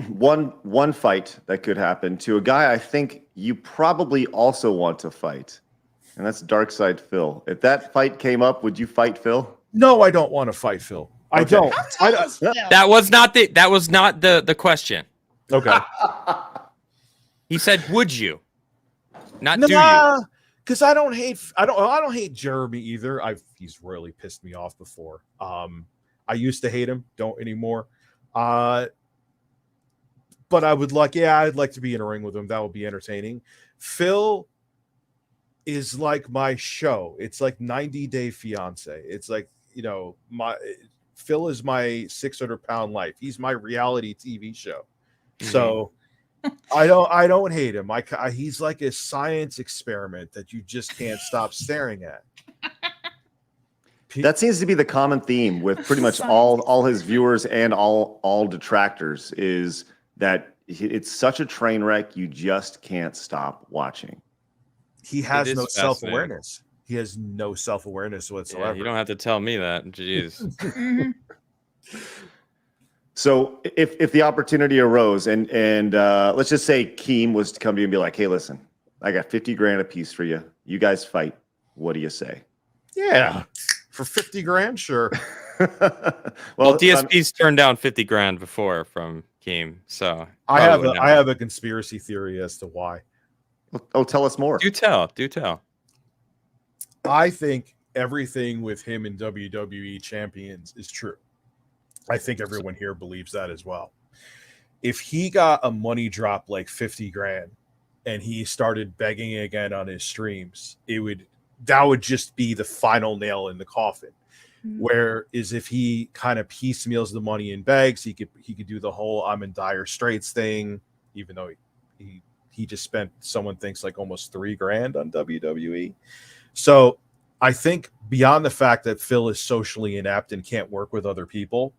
One fight that could happen to a guy I think you probably also want to fight, and that's Darkside Phil. If that fight came up, would you fight Phil? No, I don't want to fight Phil. I Okay. don't. That was not the question. Okay. He said, "Would you?" Not do you? Nah, because I don't hate Jeremy either. He's really pissed me off before. I used to hate him, don't anymore. But I'd like to be in a ring with him. That would be entertaining. Phil is like my show. It's like 90 Day Fiance. It's like, Phil is my 600-pound life. He's my reality TV show. So I don't hate him. He's like a science experiment that you just can't stop staring at. That seems to be the common theme with pretty much all his viewers and all detractors, is that it's such a train wreck you just can't stop watching. He has no self-awareness. He has no self-awareness whatsoever. Yeah, you don't have to tell me that. Jeez. So if the opportunity arose and let's just say Keem was to come to you and be like, hey, listen, I got 50 grand a piece for you. You guys fight. What do you say? Yeah. For 50 grand, sure. well, DSP's turned down 50 grand before from Keem, so I have a conspiracy theory as to why. Oh, tell us more. Do tell. I think everything with him and WWE champions is true. I think everyone here believes that as well. If he got a money drop like 50 grand and he started begging again on his streams, that would just be the final nail in the coffin. Whereas if he kind of piecemeals the money in bags, he could do the whole I'm in dire straits thing, even though he just spent, someone thinks, like almost 3 grand on WWE. So I think beyond the fact that Phil is socially inept and can't work with other people,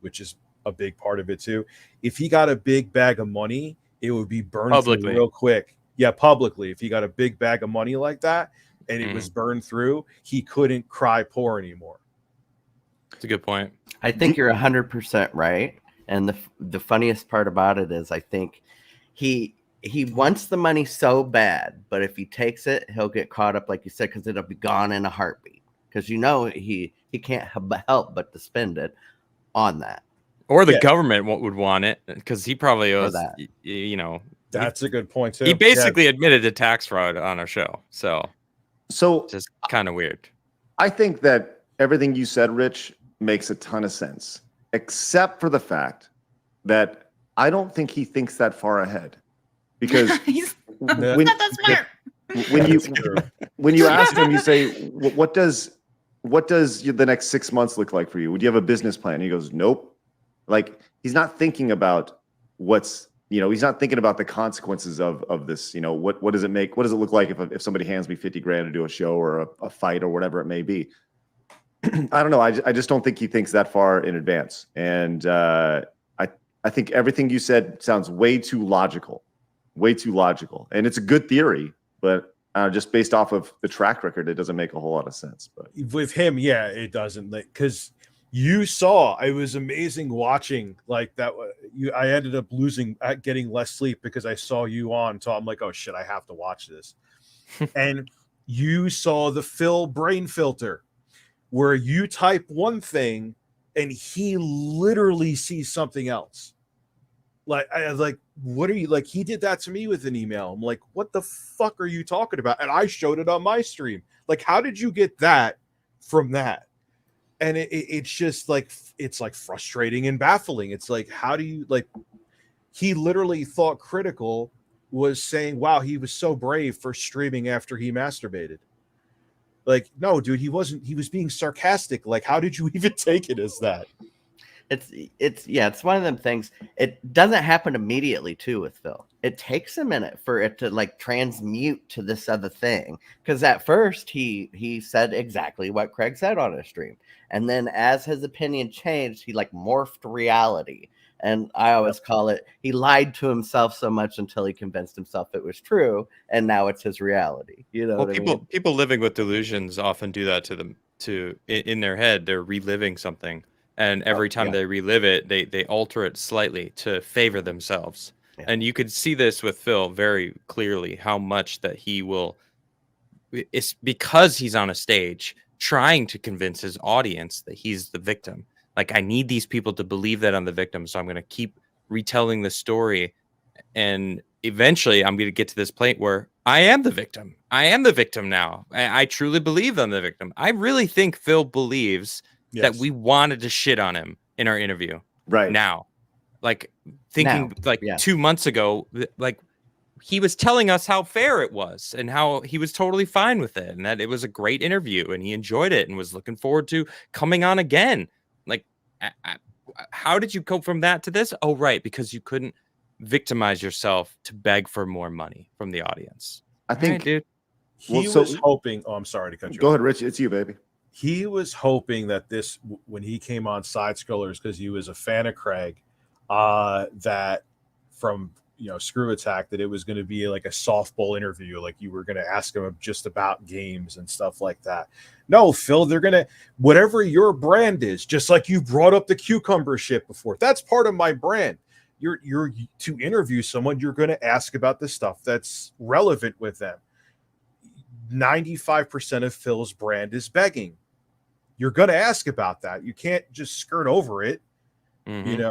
which is a big part of it too, if he got a big bag of money, it would be burned through real quick. Yeah, publicly. If he got a big bag of money like that and it was burned through, he couldn't cry poor anymore. That's a good point. I think you're 100% right. And the funniest part about it is I think he wants the money so bad, but if he takes it, he'll get caught up, like you said, because it'll be gone in a heartbeat. Because he can't help but to spend it on that. Or the government would want it, because he probably owes that. That's a good point too. He basically admitted to tax fraud on our show. So just kind of weird. I think that everything you said, Rich, makes a ton of sense, except for the fact that I don't think he thinks that far ahead. Because not that smart. When you ask him, you say, what does the next 6 months look like for you? Would you have a business plan? He goes, nope. Like, he's not thinking about he's not thinking about the consequences of this. What does it make? What does it look like if somebody hands me 50 grand to do a show or a fight or whatever it may be? I don't know. I just don't think he thinks that far in advance. And I think everything you said sounds way too logical. And it's a good theory, but just based off of the track record, it doesn't make a whole lot of sense. But with him, yeah, it doesn't, because you saw, it was amazing watching like that. I ended up getting less sleep because I saw you on. So I'm like, oh shit, I have to watch this. And you saw the Phil brain filter, where you type one thing and he literally sees something else. Like, I was like, what are you, like, he did that to me with an email. I'm like, what the fuck are you talking about? And I showed it on my stream. Like, how did you get that from that? And it's just like, it's like frustrating and baffling. It's like, how do you, like, he literally thought Critical was saying, wow, he was so brave for streaming after he masturbated. Like, no, dude, he wasn't. He was being sarcastic. Like, how did you even take it as that? It's one of them things. It doesn't happen immediately too with Phil. It takes a minute for it to like transmute to this other thing. Because at first he said exactly what Craig said on his stream, and then as his opinion changed, he like morphed reality. And I always call it, he lied to himself so much until he convinced himself it was true, and now it's his reality. You know, people living with delusions often do that to them in their head. They're reliving something And every time yeah. they relive it, they alter it slightly to favor themselves. Yeah. And you could see this with Phil very clearly, how much that he will, it's because he's on a stage trying to convince his audience that he's the victim. Like, I need these people to believe that I'm the victim, so I'm going to keep retelling the story. And eventually I'm going to get to this point where I am the victim. I am the victim now. I truly believe I'm the victim. I really think Phil believes that we wanted to shit on him in our interview. Right now, like thinking yeah. 2 months ago, like he was telling us how fair it was and how he was totally fine with it and that it was a great interview and he enjoyed it and was looking forward to coming on again. Like, how did you go from that to this? Oh, right, because you couldn't victimize yourself to beg for more money from the audience. I think, right, dude. He was hoping. Oh, I'm sorry to cut you off. Go ahead, Rich. It's you, baby. He was hoping that this, when he came on Side Scrollers, because he was a fan of Craig, that from Screw Attack, that it was going to be like a softball interview, like you were going to ask him just about games and stuff like that. No, Phil, they're going to, whatever your brand is, just like you brought up the cucumber shit before, that's part of my brand. You're to interview someone, you're going to ask about the stuff that's relevant with them. 95% of Phil's brand is begging. You're going to ask about that. You can't just skirt over it, Mm-hmm.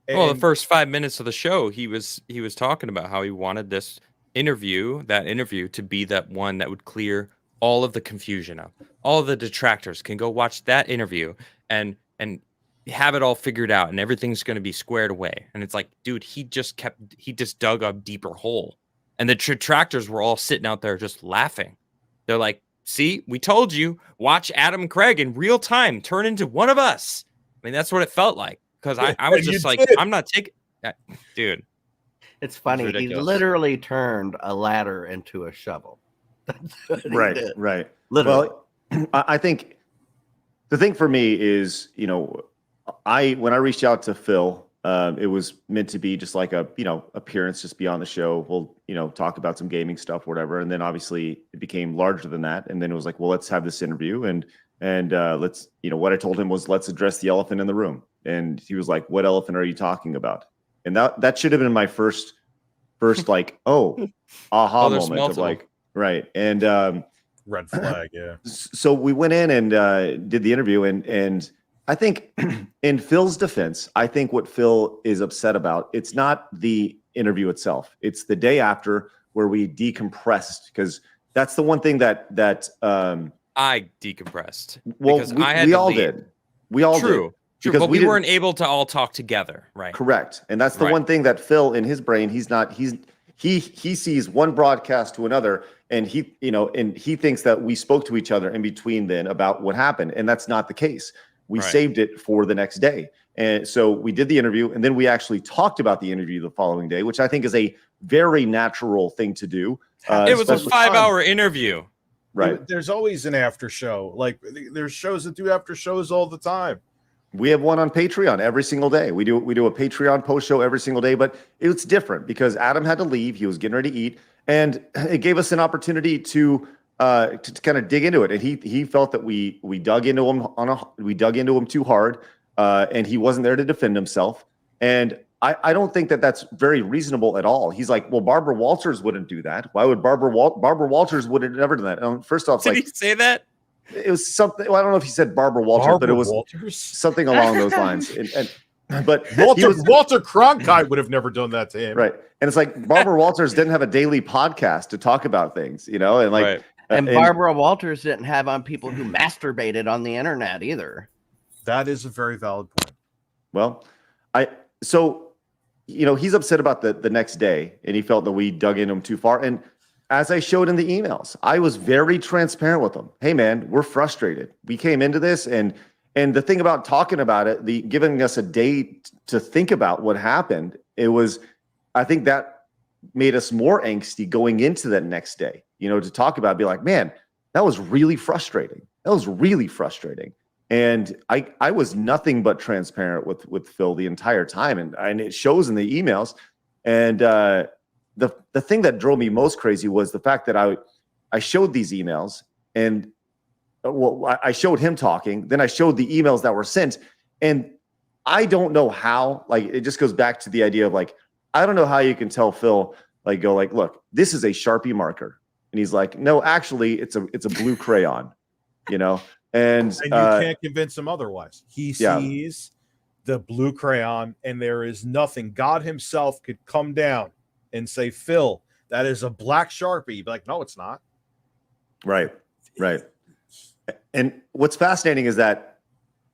And, well, the first 5 minutes of the show, he was talking about how he wanted that interview to be that one that would clear all of the confusion up. All of the detractors can go watch that interview and have it all figured out, and everything's going to be squared away. And it's like, dude, he just dug a deeper hole, and the detractors were all sitting out there just laughing. They're like, see, we told you, watch Adam Craig in real time turn into one of us. I mean, that's what it felt like. Because I was just like, I'm not taking that, dude. It's funny. He literally turned a ladder into a shovel. Right. Literally. Well, I think the thing for me is, when I reached out to Phil, it was meant to be just like a, appearance, just be on the show. We'll, talk about some gaming stuff, whatever. And then obviously it became larger than that. And then it was like, well, let's have this interview and let's, what I told him was, let's address the elephant in the room. And he was like, what elephant are you talking about? And that should have been my first like, aha moment of like, right. And red flag, yeah. So we went in and did the interview, and I think in Phil's defense, I think what Phil is upset about, it's not the interview itself. It's the day after where we decompressed, because that's the one thing that I decompressed. Well, because we all did. We all did. True, but we weren't able to all talk together, right? Correct. And that's the one thing that Phil, in his brain, he sees one broadcast to another, and he thinks that we spoke to each other in between then about what happened. And that's not the case. We saved it for the next day. And so we did the interview, and then we actually talked about the interview the following day, which I think is a very natural thing to do. It was a 5-hour interview. Right. There's always an after show. Like, there's shows that do after shows all the time. We have one on Patreon every single day. We do a Patreon post show every single day, but it's different because Adam had to leave. He was getting ready to eat, and it gave us an opportunity to kind of dig into it. And he felt that we dug into him too hard, and he wasn't there to defend himself. And I don't think that that's very reasonable at all. He's like, well, Barbara Walters wouldn't do that. Why would Barbara Walters would have never done that? First off, did he say that? It was something. Well, I don't know if he said Barbara Walters, but it was something along those lines. But Walter Cronkite would have never done that to him, right? And it's like Barbara Walters didn't have a daily podcast to talk about things, and like, right. And Barbara Walters didn't have on people who masturbated on the internet either. That is a very valid point. Well, he's upset about the next day, and he felt that we dug into him too far. And as I showed in the emails, I was very transparent with him. Hey, man, we're frustrated. We came into this, and the thing about talking about it, giving us a day to think about what happened, I think that made us more angsty going into that next day, to talk about, be like, man, that was really frustrating. And I was nothing but transparent with Phil the entire time. And it shows in the emails. And the thing that drove me most crazy was the fact that I showed these emails, and I showed him talking, then I showed the emails that were sent, And I don't know how, like, it just goes back to the idea of like, I don't know how you can tell Phil, like, go like, look, this is a Sharpie marker. And he's like, no, actually it's a blue crayon, you know? And you can't convince him otherwise. He yeah. sees the blue crayon, and there is nothing. God himself could come down and say, Phil, that is a black Sharpie. You'd be like, no, it's not. Right. And what's fascinating is that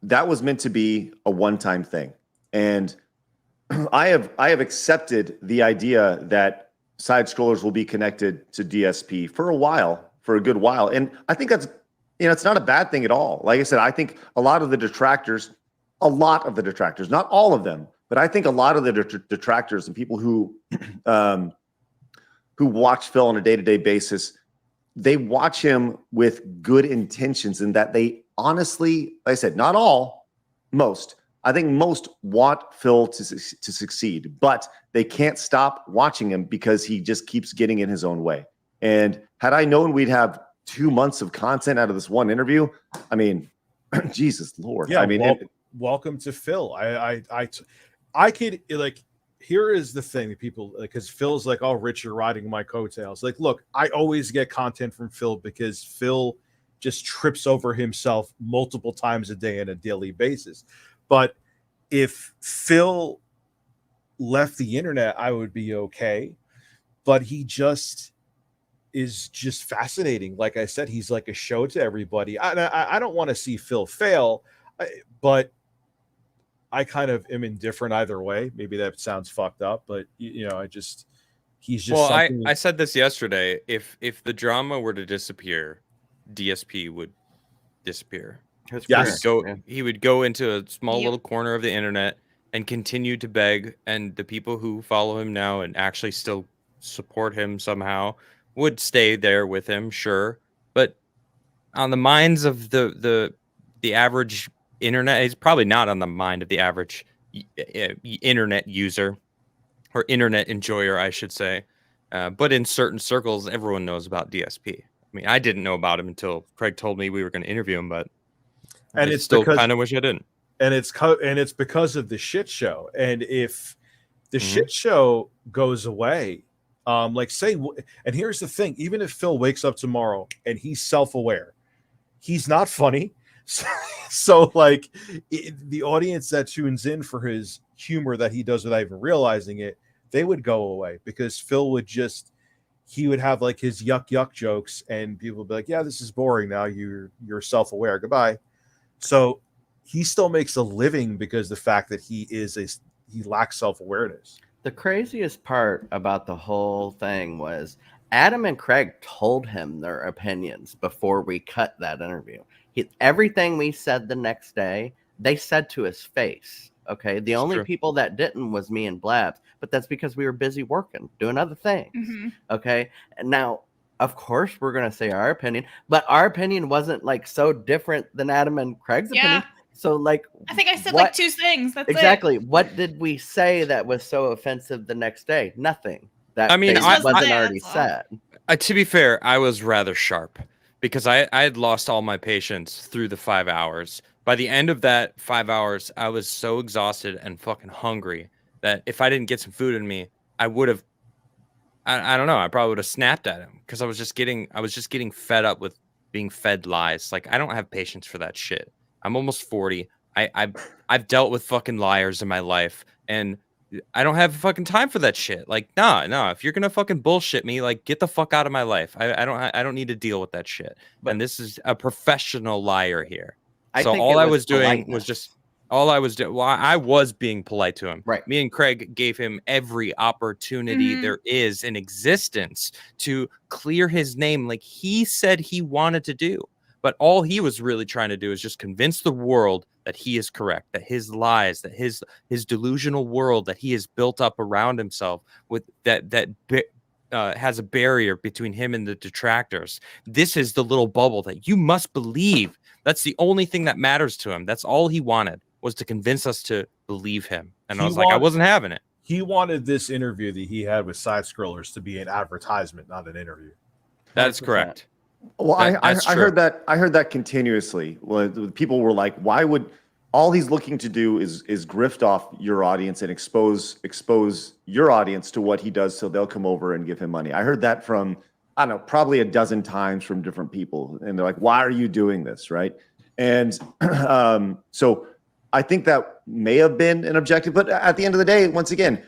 was meant to be a one-time thing. And I have accepted the idea that side scrollers will be connected to DSP for a good while. And I think that's, it's not a bad thing at all. Like I said, I think a lot of the detractors, not all of them, but I think a lot of the detractors and people who watch Phil on a day-to-day basis, they watch him with good intentions, and that they honestly, like I said, not all, most. I think most want Phil to succeed, but they can't stop watching him because he just keeps getting in his own way. And had I known we'd have 2 months of content out of this one interview, I mean, Jesus Lord. Yeah, I mean, welcome to Phil. I could, like, here is the thing that people, because Phil's like, oh, Rich, you're riding my coattails. Like, look, I always get content from Phil because Phil just trips over himself multiple times a day on a daily basis. But if Phil left the internet, I would be okay. But he just is just fascinating. Like I said, he's like a show to everybody. I don't want to see Phil fail, but I kind of am indifferent either way. Maybe that sounds fucked up, but he's just. Well, I said this yesterday. If the drama were to disappear, DSP would disappear. Yes. He would go into a small little corner of the internet and continue to beg, and the people who follow him now and actually still support him somehow would stay there with him, sure. But on the minds of the average internet, it's probably not on the mind of the average internet user or internet enjoyer, I should say. But in certain circles, everyone knows about DSP. I mean, I didn't know about him until Craig told me we were going to interview him, but and I it's still because, kind of wish I didn't. And it's because of the shit show. And if the shit show goes away, like say, and here's the thing, even if Phil wakes up tomorrow and he's self-aware, he's not funny. So like the audience that tunes in for his humor that he does without even realizing it, they would go away because Phil would he would have like his yuck jokes and people would be like, yeah, this is boring now. You're self-aware. Goodbye. So he still makes a living because the fact that he lacks self-awareness. The craziest part about the whole thing was Adam and Craig told him their opinions before we cut that interview. Everything we said the next day, they said to his face. Okay. The only people that didn't was me and Blabs, but that's because we were busy working, doing other things. Mm-hmm. Okay. And now, of course, we're going to say our opinion, but our opinion wasn't like so different than Adam and Craig's opinion. So like, I think I said like two things. That's exactly. it. What did we say that was so offensive the next day? Nothing. That wasn't already said. To be fair, I was rather sharp because I had lost all my patience through the 5 hours. By the end of that 5 hours, I was so exhausted and fucking hungry that if I didn't get some food in me, I would have. I don't know. I probably would have snapped at him because I was just getting fed up with being fed lies. Like I don't have patience for that shit. I'm almost 40. I've dealt with fucking liars in my life, and I don't have fucking time for that shit. Like, nah. If you're gonna fucking bullshit me, like, get the fuck out of my life. I don't need to deal with that shit. But, and this is a professional liar here. So all I was doing was just well, I was being polite to him. Right. Me and Craig gave him every opportunity there is in existence to clear his name, like he said he wanted to do. But all he was really trying to do is just convince the world that he is correct, that his lies, that his delusional world that he has built up around himself with that has a barrier between him and the detractors. This is the little bubble that you must believe. That's the only thing that matters to him. That's all he wanted, was to convince us to believe him. And I was like, I wasn't having it. He wanted this interview that he had with Side Scrollers to be an advertisement, not an interview. That's correct. Well, I heard that continuously. Well, people were like, why would all he's looking to do is grift off your audience and expose your audience to what he does, so they'll come over and give him money. I heard that from, I don't know, probably a dozen times from different people, and they're like, "Why are you doing this?" Right? And so I think that may have been an objective, but at the end of the day, once again,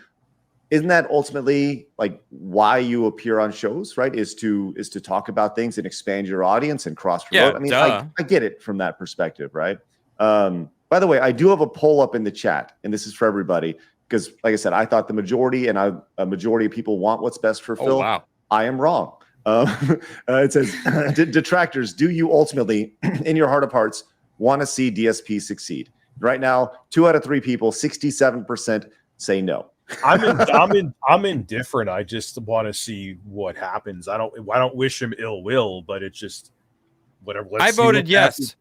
isn't that ultimately like why you appear on shows, right? Is to talk about things and expand your audience and cross promote. Yeah, I mean, duh. I get it from that perspective, right? By the way, I do have a poll up in the chat, and this is for everybody because, like I said, I thought the majority a majority of people want what's best for Phil. Oh, wow. I am wrong. It says, detractors, do you ultimately, in your heart of hearts, want to see DSP succeed? Right now, 2 out of 3 people, 67% say no. I'm indifferent. I just want to see what happens. I don't wish him ill will, but it's just whatever. I voted yes.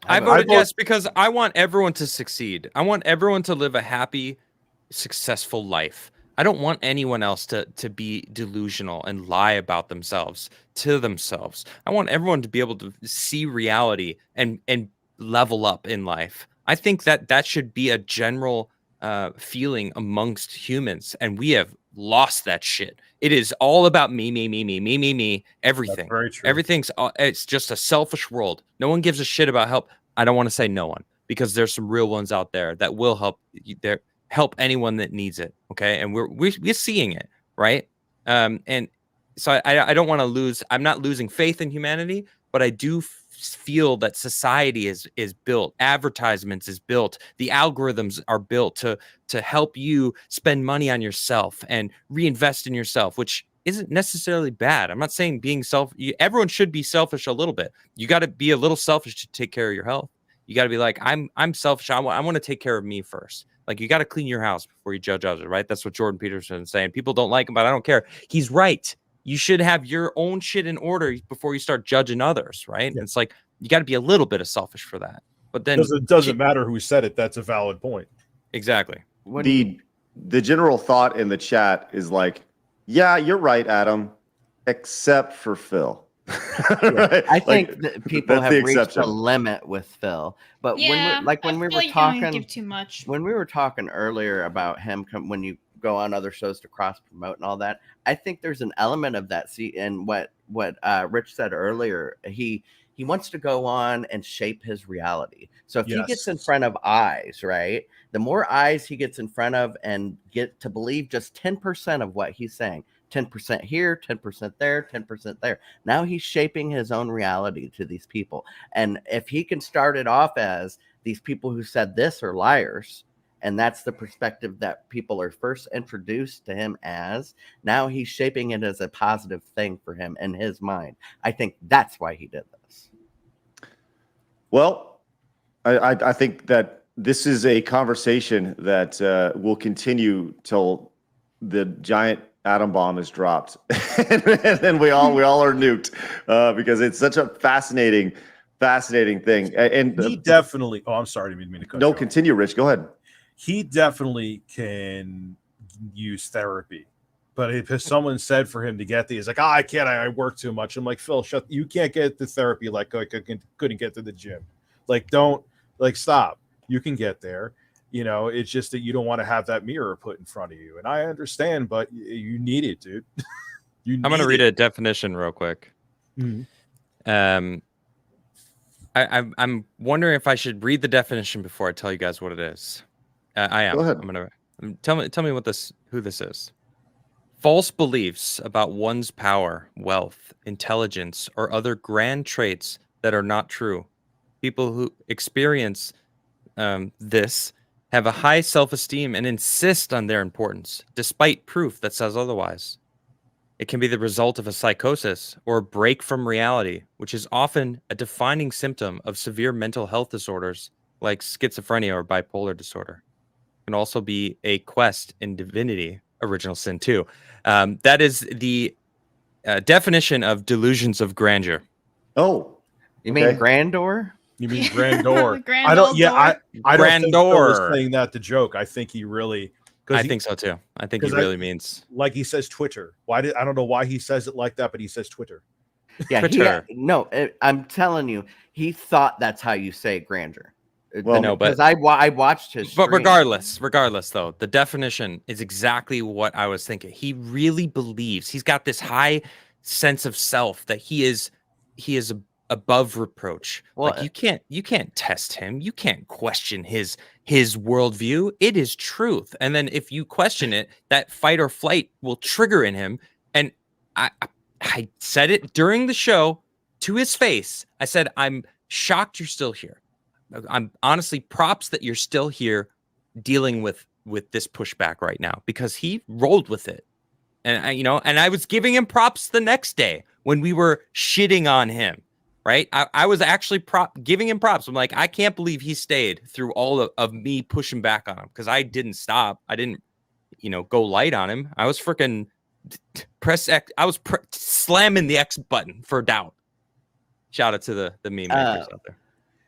I voted yes because I want everyone to succeed. I want everyone to live a happy, successful life. I don't want anyone else to be delusional and lie about themselves to themselves. I want everyone to be able to see reality and level up in life. I think that should be a general feeling amongst humans, and we have lost that shit. It is all about me, everything. That's very true. Everything's it's just a selfish world. No one gives a shit about help. I don't want to say no one, because there's some real ones out there that will help anyone that needs it. Okay, and we're seeing it, right? And so I don't want to lose. I'm not losing faith in humanity, but I do feel that society is built, advertisements is built, the algorithms are built to help you spend money on yourself and reinvest in yourself, which isn't necessarily bad. I'm not saying everyone should be selfish a little bit. You got to be a little selfish to take care of your health. You got to be like, I'm selfish. I want to take care of me first. Like, you got to clean your house before you judge others, right? That's what Jordan Peterson is saying. People don't like him, but I don't care. He's right. You should have your own shit in order before you start judging others, right? Yeah. It's like, you got to be a little bit of selfish for that. But then it doesn't matter who said it. That's a valid point. Exactly. The general thought in the chat is like, yeah, you're right, Adam, except for Phil. Right? I think that people have reached a limit with Phil. But when we were talking, give too much. When we were talking earlier about him, when you go on other shows to cross promote and all that, I think there's an element of that. See, and what Rich said earlier, he wants to go on and shape his reality. So if he gets in front of eyes, right, the more eyes he gets in front of and get to believe just 10% of what he's saying, 10% here, 10% there, 10% there. Now he's shaping his own reality to these people. And if he can start it off as these people who said this are liars, and that's the perspective that people are first introduced to him as, now he's shaping it as a positive thing for him in his mind. I think that's why he did this. Well, I think that this is a conversation that will continue till the giant atom bomb is dropped, and then we all are nuked, because it's such a fascinating thing. And he definitely. Oh, I'm sorry, I didn't mean to cut you off. Continue, Rich. Go ahead. He definitely can use therapy. But if someone said for him to get these, like, I can't, I work too much. I'm like, Phil, you can't get the therapy like I couldn't get to the gym. Like, stop. You can get there. You know, it's just that you don't want to have that mirror put in front of you. And I understand, but you need it, dude. I'm going to read a definition real quick. Mm-hmm. I'm wondering if I should read the definition before I tell you guys what it is. I am. Go ahead. I'm going to tell me who this is. False beliefs about one's power, wealth, intelligence, or other grand traits that are not true. People who experience this have a high self-esteem and insist on their importance, despite proof that says otherwise. It can be the result of a psychosis or a break from reality, which is often a defining symptom of severe mental health disorders like schizophrenia or bipolar disorder. It can also be a quest in divinity, original sin too. That is the definition of delusions of grandeur. Oh, you mean grandeur? You mean grandeur? I don't. Yeah, I don't think Phil was Grandeur. saying that to joke. I think he really. I think so too. I think he really means, like he says Twitter. I don't know why he says it like that, but he says Twitter. Yeah, Twitter. I'm telling you, he thought that's how you say grandeur. Well, no, because but I watched his. but stream. regardless though, the definition is exactly what I was thinking. He really believes he's got this high sense of self that he is above reproach. Well, Like you can't test him. You can't question his worldview. It is truth. And then if you question it, that fight or flight will trigger in him. And I said it during the show to his face. I said, I'm shocked you're still here. I'm honestly props that you're still here dealing with this pushback right now, because he rolled with it. And I was giving him props the next day when we were shitting on him, right? I was actually giving him props. I'm like, I can't believe he stayed through all of me pushing back on him, because I didn't stop. I didn't, go light on him. I was freaking press X. I was slamming the X button for doubt. Shout out to the meme makers out there.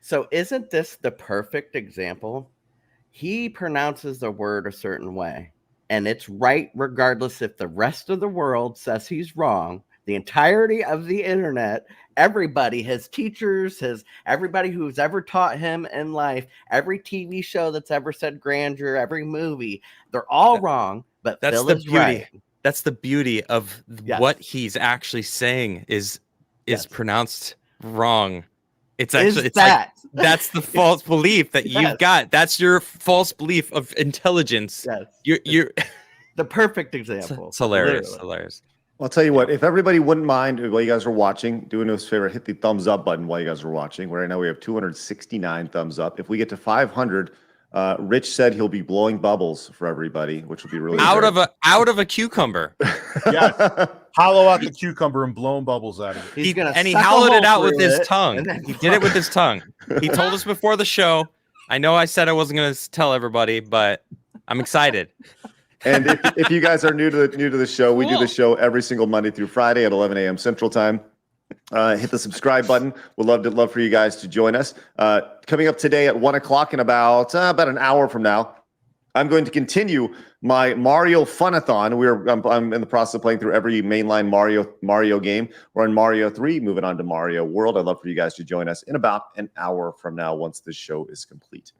So isn't this the perfect example? He pronounces the word a certain way, and it's right regardless if the rest of the world says he's wrong. The entirety of the internet, everybody, his teachers, everybody who's ever taught him in life, every TV show that's ever said grandeur, every movie, they're all wrong, but That's Phil the is beauty. right. That's the beauty of Yes. what he's actually saying is Yes. pronounced wrong. It's Is actually that? like, that's the false belief that Yes. you've got. That's your false belief of intelligence. Yes. You're The perfect example. it's hilarious. Literally. Hilarious. I'll tell you what, if everybody wouldn't mind while you guys are watching, doing us a favor, hit the thumbs up button while you guys are watching. Right now we have 269 thumbs up. If we get to 500, Rich said he'll be blowing bubbles for everybody, which will be really Out great. of a cucumber. Yes. Hollow out the cucumber and blown bubbles out of it. He's gonna And he suck a hollowed it hole out with through his it, tongue. and then He did it with his tongue. He told us before the show. I know I said I wasn't going to tell everybody, but I'm excited. And if you guys are new to the show, we do the show every single Monday through Friday at 11 a.m. Central Time. Hit the subscribe button. We'd love for you guys to join us. Coming up today at 1 o'clock in about an hour from now, I'm going to continue my Mario Funathon. I'm in the process of playing through every mainline Mario game. We're on Mario 3, moving on to Mario World. I'd love for you guys to join us in about an hour from now once this show is complete.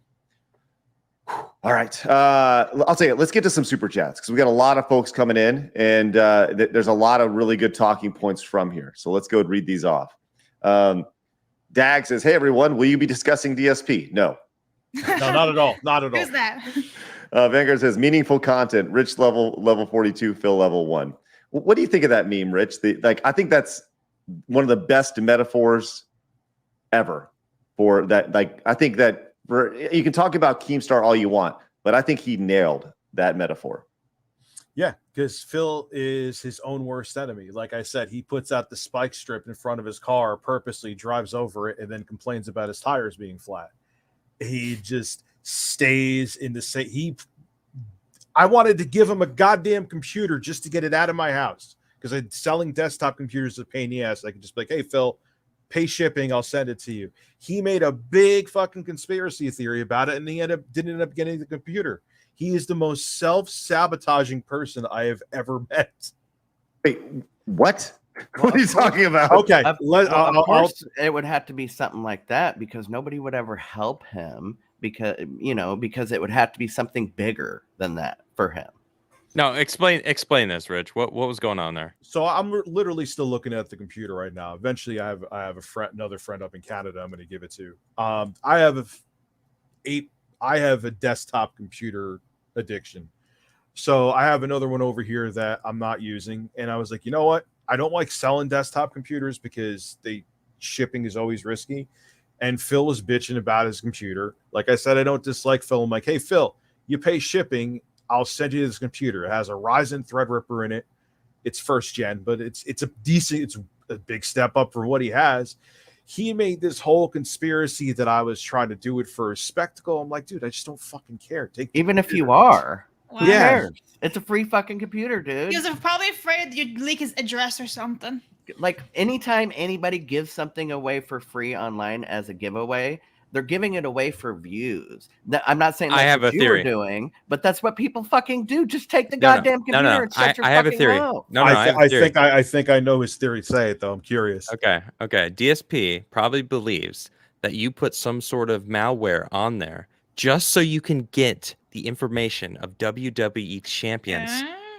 All right. I'll tell you, let's get to some super chats because we got a lot of folks coming in, and there's a lot of really good talking points from here. So let's go and read these off. Dag says, "Hey everyone, will you be discussing DSP?" No, not at all. Not at all. Who's that? Vanguard says, "Meaningful content. Rich level 42, Phil level 1." What do you think of that meme, Rich? I think that's one of the best metaphors ever for that. I think that. You can talk about Keemstar all you want, but I think he nailed that metaphor. Yeah, because Phil is his own worst enemy. Like I said, he puts out the spike strip in front of his car, purposely drives over it, and then complains about his tires being flat. He just stays in the same. I wanted to give him a goddamn computer just to get it out of my house, because selling desktop computers is a pain in the ass. I could just be like, "Hey, Phil, pay shipping, I'll send it to you." He made a big fucking conspiracy theory about it, and he didn't end up getting the computer. He is the most self-sabotaging person I have ever met. Wait, what? What are you talking about? Okay, Of course, it would have to be something like that, because nobody would ever help him, because it would have to be something bigger than that for him. No, explain this, Rich. What was going on there? So I'm literally still looking at the computer right now. Eventually, I have another friend up in Canada I'm going to give it to. I have a desktop computer addiction. So I have another one over here that I'm not using, and I was like, you know what? I don't like selling desktop computers because shipping is always risky. And Phil was bitching about his computer. Like I said, I don't dislike Phil. I'm like, "Hey, Phil, you pay shipping, I'll send you this computer. It has a Ryzen Threadripper in it. It's first gen, but it's a big step up for what he has." He made this whole conspiracy that I was trying to do it for a spectacle. I'm like, dude, I just don't fucking care. Even if you are, who Yeah. cares? It's a free fucking computer, dude. He was probably afraid you'd leak his address or something. Like, anytime anybody gives something away for free online as a giveaway, they're giving it away for views. I'm not saying that's I have what a you theory. were doing, but that's what people fucking do. Just take the goddamn computer and shut your I have a fucking theory. mouth. No, I have a theory. I think I know his theory. Say it though. I'm curious. Okay. DSP probably believes that you put some sort of malware on there just so you can get the information of WWE champions.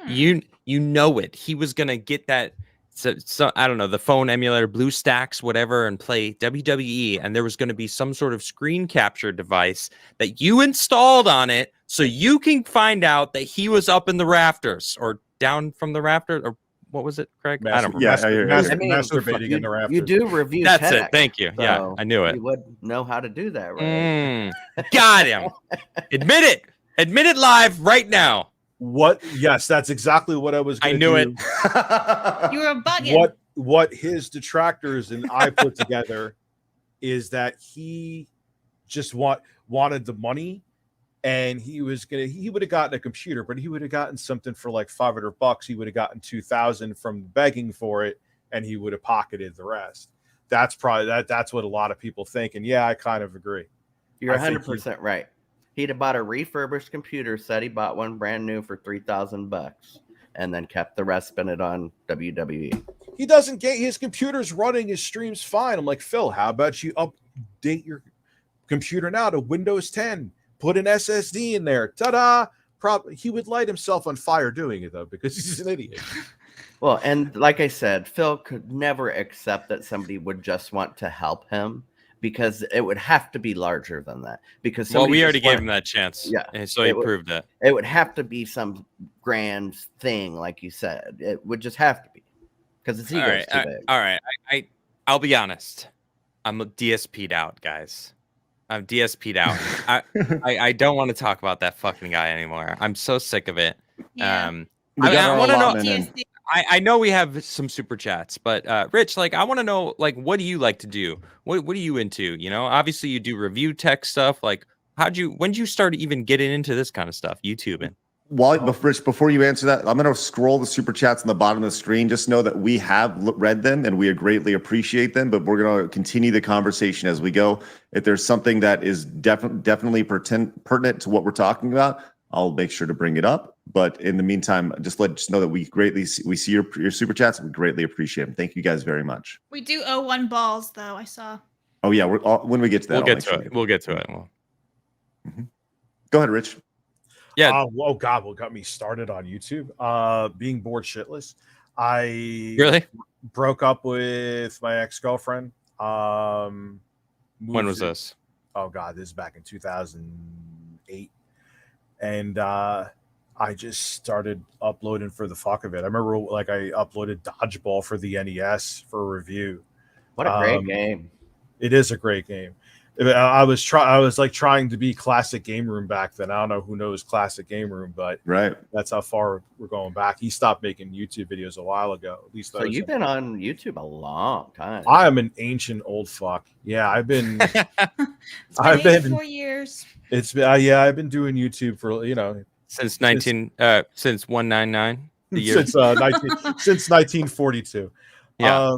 You know it. He was gonna get that. So I don't know, the phone emulator, BlueStacks, whatever, and play WWE, and there was going to be some sort of screen capture device that you installed on it, so you can find out that he was up in the rafters or down from the rafters, or what was it, Craig? I don't remember. Yeah, I hear you. Masturbating in the rafters. You do review. That's tech, it. Thank you. Yeah, so I knew it. You would know how to do that, right? Got him. Admit it. Admit it live right now. What? Yes, that's exactly what I was. I knew it. You were bugging. What his detractors and I put together is that he just wanted the money, and he would have gotten a computer, but he would have gotten something for like $500. He would have gotten 2,000 from begging for it, and he would have pocketed the rest. That's probably that's what a lot of people think, and yeah, I kind of agree. You're 100% right. He'd have bought a refurbished computer set. He bought one brand new for $3,000, and then kept the rest, spent it on WWE. He doesn't get his computer's running his streams fine. I'm like, Phil, how about you update your computer now to Windows 10? Put an SSD in there. Ta-da! Probably he would light himself on fire doing it though, because he's an idiot. Well, and like I said, Phil could never accept that somebody would just want to help him, because it would have to be larger than that. Because we already gave him that chance. Yeah, and so he proved it. It would have to be some grand thing, like you said. It would just have to be, because it's ego's too big. All right, I'll be honest. I'm DSP'd out, guys. I'm DSP'd out. I don't want to talk about that fucking guy anymore. I'm so sick of it. Yeah. I want to know. TSD. I know we have some super chats, but Rich, like, I want to know, like, what do you like to do? What are you into? You know, obviously you do review tech stuff. Like, when did you start even getting into this kind of stuff? YouTubing. Rich, before you answer that, I'm going to scroll the super chats on the bottom of the screen. Just know that we have read them and we greatly appreciate them, but we're going to continue the conversation as we go. If there's something that is definitely pertinent to what we're talking about, I'll make sure to bring it up. But in the meantime, just let us know that we see your super chats. And we greatly appreciate them. Thank you guys very much. We do owe one balls, though. I saw. Oh yeah, when we get to that, we'll get to it. We'll get to it. Go ahead, Rich. Yeah. Oh God, what got me started on YouTube? Being bored shitless. I really broke up with my ex-girlfriend. When was this? Oh God, this is back in 2008. And I just started uploading for the fuck of it. I remember like I uploaded Dodgeball for the NES for a review. What a great game. It is a great game. I was trying to be Classic Game Room back then. I don't know who knows Classic Game Room, but right, that's how far we're going back. He stopped making YouTube videos a while ago. At least so you've been on YouTube a long time. I am an ancient old fuck. Yeah, I've been. I've been 4 years. It's been I've been doing YouTube for since 199 the year since 1942. Yeah.